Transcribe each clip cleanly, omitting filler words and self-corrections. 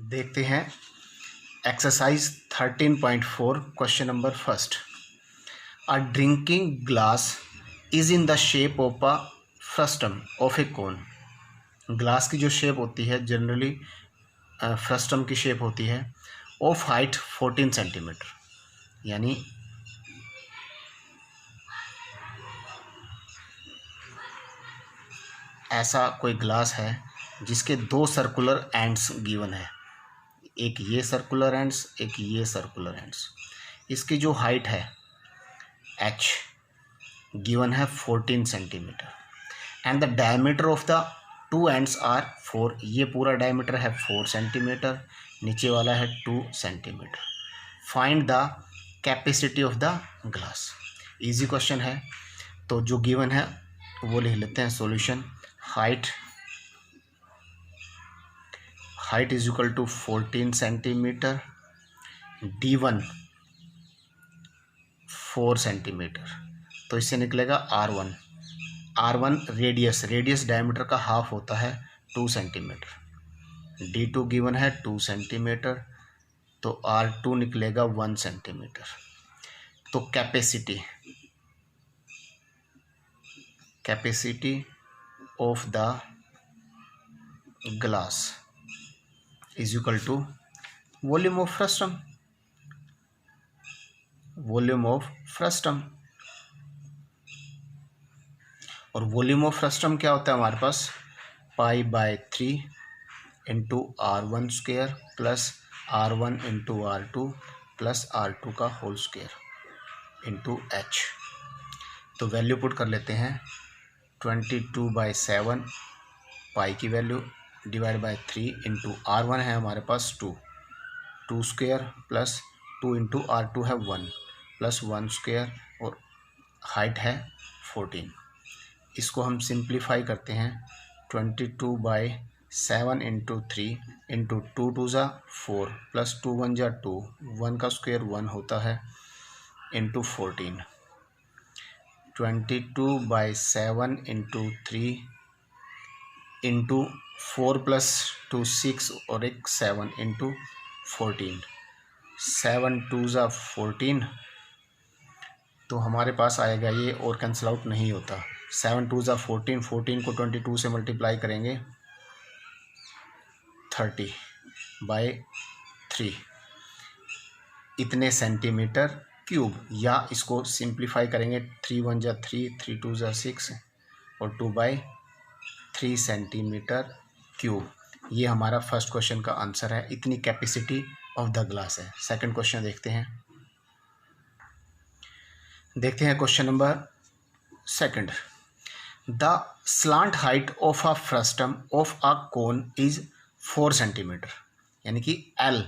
देखते हैं exercise 13.4 question number first. A drinking glass is in the shape of a frustum of a cone. Glass की जो shape होती है generally frustum की शेप होती है। ऑफ हाइट 14 सेंटीमीटर, यानी ऐसा कोई ग्लास है जिसके दो सर्कुलर एंड्स गिवन है, एक ये सर्कुलर एंड्स, एक ये सर्कुलर एंड्स। इसकी जो हाइट है h गिवन है 14 centimetre and the diameter of the two ends are 4। ये पूरा डायमीटर है 4 सेंटीमीटर, नीचे वाला है 2 centimetre. Find the capacity of the glass. Easy question है, तो जो गिवन है वो लिख लेते हैं solution. Height is equal to 14 centimetre, d1 4 centimetre, तो इससे निकलेगा r1 रेडियस डायमीटर का हाफ होता है 2 सेंटीमीटर। d2 गिवन है 2 सेंटीमीटर, तो r2 निकलेगा 1 सेंटीमीटर। तो capacity of the glass is equal to volume of frustum. और वॉल्यूम ऑफ फ्रस्टम क्या होता है हमारे पास, π/3 into r1² plus r1 into r2 plus r2 का होल स्क्वायर इंटू h। तो वैल्यू पुट कर लेते हैं 22/7 पाई की value divide by 3 into r1 है हमारे पास 2 स्क्वायर प्लस 2 इंटू r2 है 1 प्लस 1 स्क्वायर और हाइट है 14। इसको हम सिंप्लीफाई करते हैं 22/7 इंटू 3 इंटू 2 2 ज़ा 4 प्लस 2 1 ज़ा 2, 1 का स्क्वायर 1 होता है इंटू 14। 22/7 इंटू 3 इंटू 4 प्लस 2 6 और एक 7 इंटू 14, 7 2 ज़ा 14। तो हमारे पास आएगा ये, और कैंसिल आउट नहीं होता। 7 2 ज़ा 14, 14 को 22 से मल्टीप्लाई करेंगे 30/3 इतने सेंटीमीटर क्यूब। या इसको सिंप्लीफाई करेंगे 3 1 ज़ा 3, 3 2 ज़ा 6 और 2/3 सेंटीमीटर क्यूब। ये हमारा फर्स्ट क्वेश्चन का आंसर है। इतनी कैपेसिटी ऑफ द ग्लास है। सेकंड क्वेश्चन देखते हैं question number second. The slant height of a frustum of a cone is 4 centimetre, यानी कि L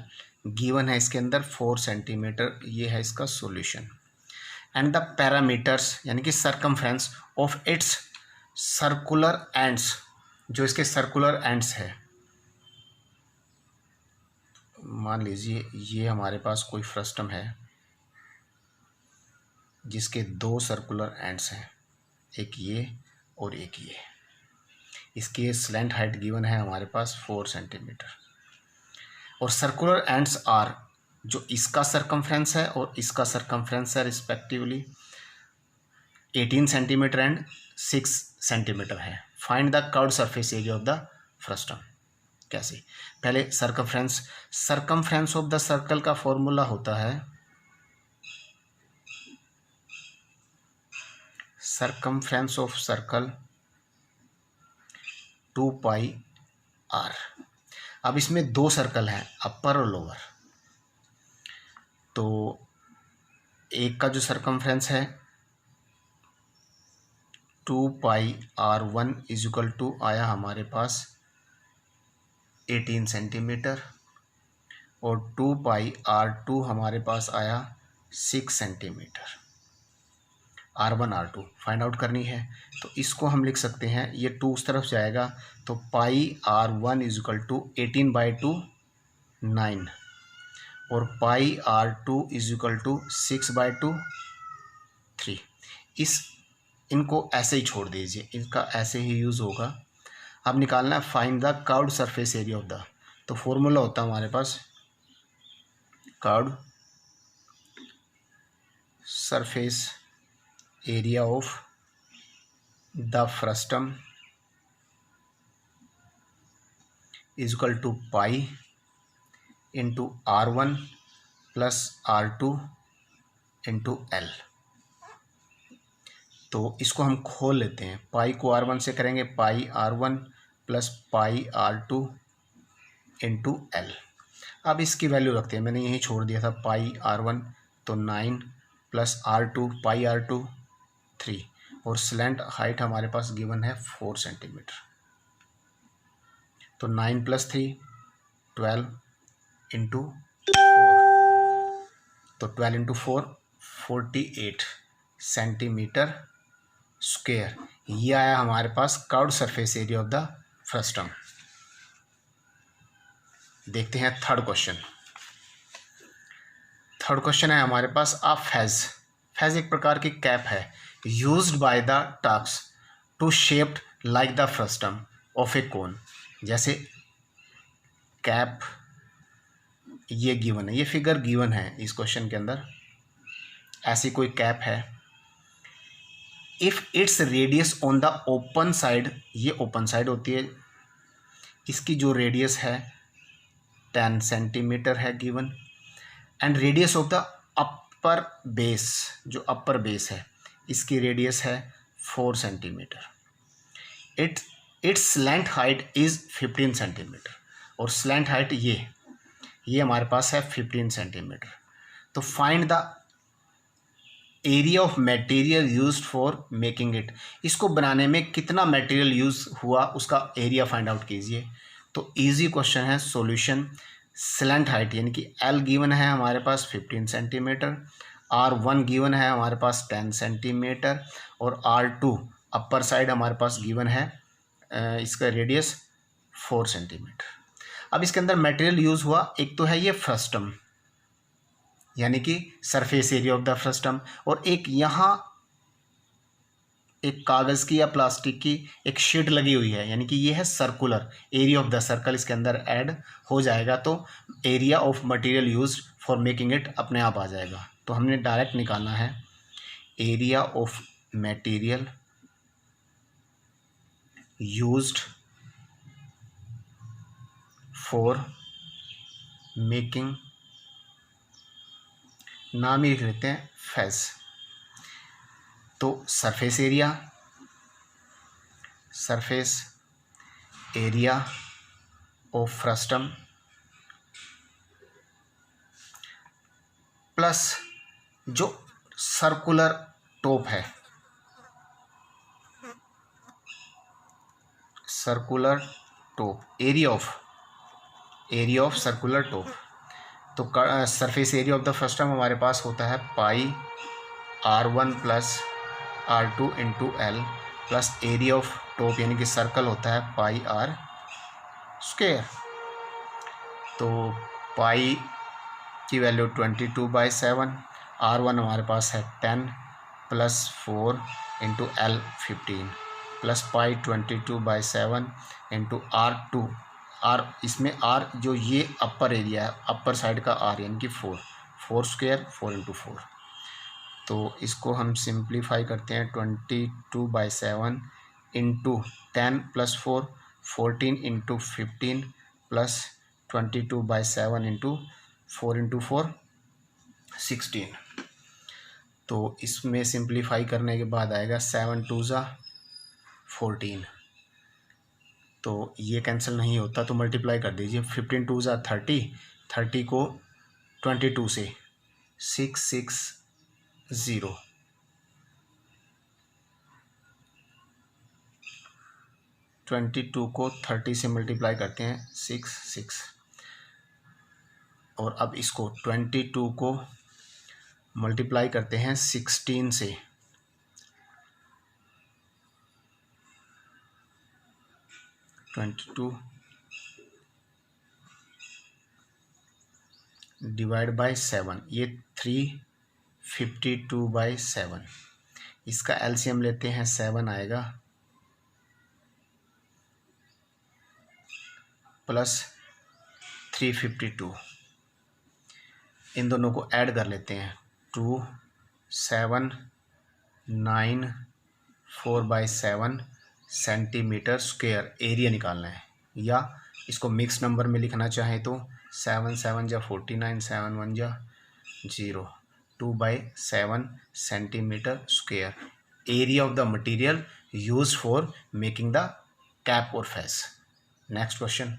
गिवन है इसके अंदर 4 सेंटीमीटर। ये है इसका सॉल्यूशन। एंड द पैरामीटर्स यानी कि circumference of its circular ends, जो इसके सर्कुलर एंड्स है। मान लीजिए ये हमारे पास कोई फ्रस्टम है जिसके दो सर्कुलर एंड्स हैं, एक ये और एक ये। इसकी स्लैंट हाइट गिवन है हमारे पास 4 सेंटीमीटर और सर्कुलर एंड्स आर, जो इसका सरकमफ्रेंस है और इसका सरकमफ्रेंस है रिस्पेक्टिवली 18 सेंटीमीटर एंड 6 सेंटीमीटर है। Find the curved surface area of the frustum. कैसे? पहले सरकमफ्रेंस ऑफ द सर्कल का फॉर्मूला होता है सरकमफ्रेंस ऑफ सर्कल 2πr। अब इसमें दो सर्कल हैं, अपर और लोअर। तो एक का जो सरकमफ्रेंस है 2πr1 इज इक्वल टू आया हमारे पास 18 सेंटीमीटर और 2πr2 हमारे पास आया 6 centimetre. r1 r2 find out करनी है, तो इसको हम लिख सकते हैं, ये 2 उस तरफ जाएगा तो πr1 इज इक्वल टू 18/2 9 और πr2 इज इक्वल टू 6/2 3। इनको ऐसे ही छोड़ दीजिए, इनका ऐसे ही यूज़ होगा। अब निकालना है find the curved surface area of the, तो फॉर्मूला होता है हमारे पास curved surface area of the frustum is equal to pi into R1 plus R2 into L। तो इसको हम खोल लेते हैं, पाई को R1 से करेंगे पाई R1 plus pi R2 into L। अब इसकी वैल्यू रखते हैं, मैंने यहीं छोड़ दिया था पाई R1 तो 9 प्लस R2 पाई R2 3 और स्लैंट हाइट हमारे पास गिवन है 4 सेंटीमीटर। तो 9 प्लस 3 12 इंटू 4, तो 12 इंटू 4 48 सेंटीमीटर स्क्वायर। ये आया हमारे पास curved surface area of the frustum. देखते हैं थर्ड क्वेश्चन। थर्ड क्वेश्चन है हमारे पास अ फेज। फेज एक प्रकार की कैप है used by the Turks to shaped like the frustum of a cone. जैसे कैप ये गिवन है, ये फिगर गिवन है इस क्वेश्चन के अंदर, ऐसी कोई कैप है। If its radius on the open side, ये ओपन साइड होती है, इसकी जो रेडियस है 10 सेंटीमीटर है given, and radius of the upper base, जो अपर बेस है इसकी रेडियस है 4 centimetre. It's slant height is 15 centimetre, और स्लैंट हाइट ये हमारे पास है 15 सेंटीमीटर। तो find the area of material used for making it. इसको बनाने में कितना मटेरियल यूज हुआ उसका एरिया फाइंड आउट कीजिए। तो इजी क्वेश्चन है। सॉल्यूशन, स्लैंट हाइट यानी कि एल गिवन है हमारे पास 15 सेंटीमीटर, R1 गिवन है हमारे पास 10 सेंटीमीटर, और R2 अपर साइड हमारे पास गिवन है इसका रेडियस 4 सेंटीमीटर। अब इसके अंदर मटेरियल यूज हुआ, एक तो है ये फ्रस्टम यानी कि surface area of the frustum, और एक यहाँ एक कागज़ की या प्लास्टिक की एक शीट लगी हुई है, यानी कि ये है circular area of the circle, इसके अंदर ऐड हो जाएगा तो area of material used for making it अपने आप आ जाएगा। तो हमने डायरेक्ट निकालना है area of material used for making, नाम ही लिख लेते हैं फेज। तो surface area of frustum plus जो सर्कुलर टॉप है, circular top, area of circular top. तो surface area of the frustum हमारे पास होता है पाई R1 plus R2 into L plus area of top यानी कि सर्कल होता है पाई R स्क्वायर। तो पाई की वैल्यू 22/7, R1 हमारे पास है 10 plus 4 into L 15 plus pi 22/7 into R2, इसमें R जो ये अपर एरिया है, अपर साइड का R यानी कि 4 स्क्वायर 4 इंटू 4। तो इसको हम सिंप्लीफाई करते हैं 22/7 into 10 plus 4 14 into 15 plus 22/7 into 4 into 4 16। तो इसमें सिंप्लीफाई करने के बाद आएगा 7 2 ज़ा 14। तो ये कैंसिल नहीं होता तो मल्टीप्लाई कर दीजिए, 15 2 ज़ा 30, 30 को 22 से 660, 22 को 30 से मल्टीप्लाई करते हैं 6 और अब इसको 22 को मल्टीप्लाई करते हैं 16 से, 22 डिवाइड बाय 7, ये 352/7। इसका एलसीएम लेते हैं 7 आएगा प्लस 352। इन दोनों को ऐड कर लेते हैं। 2 7 9 4/7 सेंटीमीटर स्क्वायर एरिया निकालना है, या इसको मिक्स नंबर में लिखना चाहें तो 7 7 जा 49, 7 1 जा 0, 2/7 centimetre square area of the material use for making the cap और फेस। Next question.